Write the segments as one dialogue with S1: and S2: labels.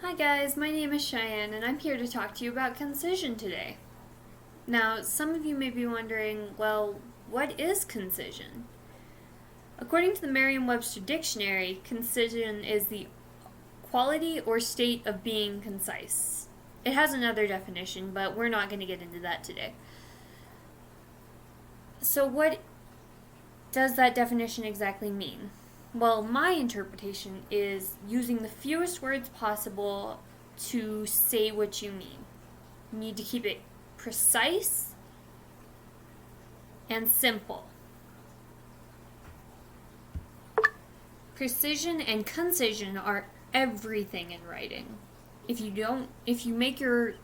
S1: Hi guys, my name is Cheyenne and I'm here to talk to you about concision today. Now, some of you may be wondering, well, what is concision? According to the Merriam-Webster Dictionary, concision is the quality or state of being concise. It has another definition, but we're not going to get into that today. So what does that definition exactly mean? Well, my interpretation is using the fewest words possible to say what you mean. You need to keep it precise and simple. Precision and concision are everything in writing. If you make your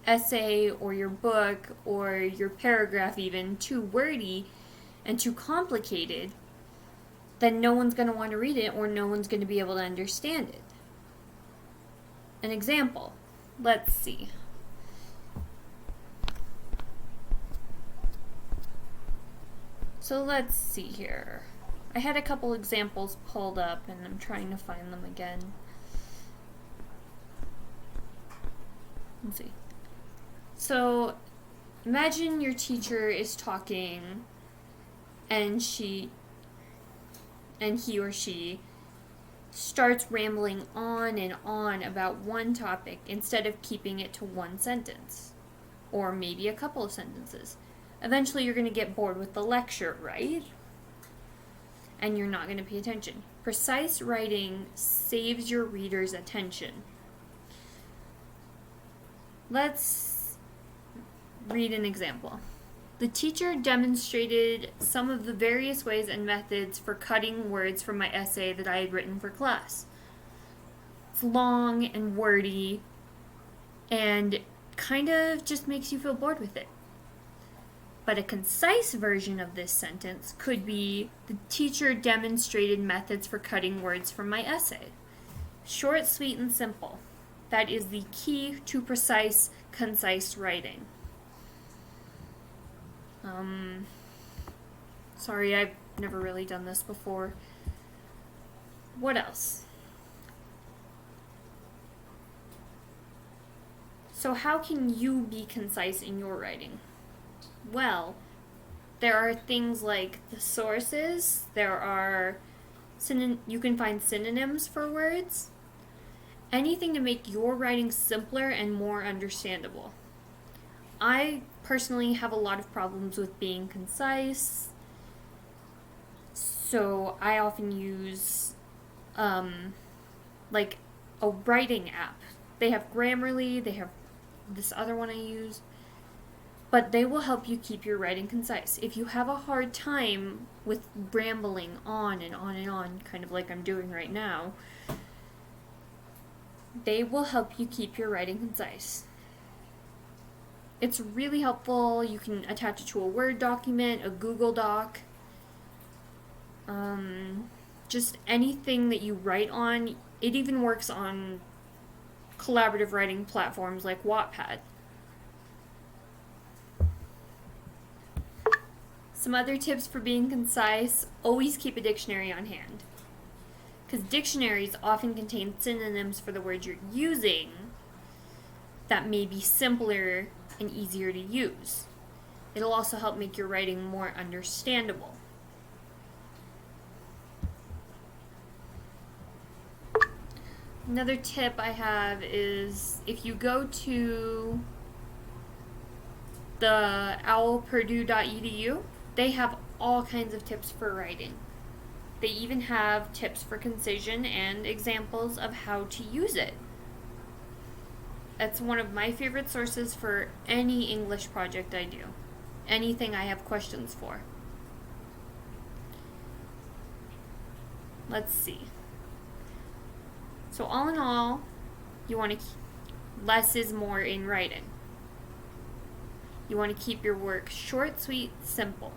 S1: essay or your book or your paragraph even too wordy and too complicated, then no one's going to want to read it or no one's going to be able to understand it. An example. Let's see. So let's see here. I had a couple examples pulled up and I'm trying to find them again. Let's see. So imagine your teacher is talking and he or she starts rambling on and on about one topic instead of keeping it to one sentence, or maybe a couple of sentences. Eventually you're going to get bored with the lecture, right? And you're not going to pay attention. Precise writing saves your reader's attention. Let's read an example. The teacher demonstrated some of the various ways and methods for cutting words from my essay that I had written for class. It's long and wordy and kind of just makes you feel bored with it. But a concise version of this sentence could be, the teacher demonstrated methods for cutting words from my essay. Short, sweet, and simple. That is the key to precise, concise writing. Sorry, I've never really done this before. What else? So how can you be concise in your writing? Well, there are things like the sources, you can find synonyms for words, anything to make your writing simpler and more understandable. I personally have a lot of problems with being concise, so I often use like a writing app. They have Grammarly, they have this other one I use, but they will help you keep your writing concise. If you have a hard time with rambling on and on and on, kind of like I'm doing right now, they will help you keep your writing concise. It's really helpful. You can attach it to a Word document, a Google Doc, just anything that you write on. It even works on collaborative writing platforms like Wattpad. Some other tips for being concise: always keep a dictionary on hand, because dictionaries often contain synonyms for the words you're using that may be simpler and easier to use. It'll also help make your writing more understandable. Another tip I have is, if you go to the owlpurdue.edu, they have all kinds of tips for writing. They even have tips for concision and examples of how to use it. That's one of my favorite sources for any English project I do. Anything I have questions for. Let's see. So all in all, you want to less is more in writing. You want to keep your work short, sweet, simple.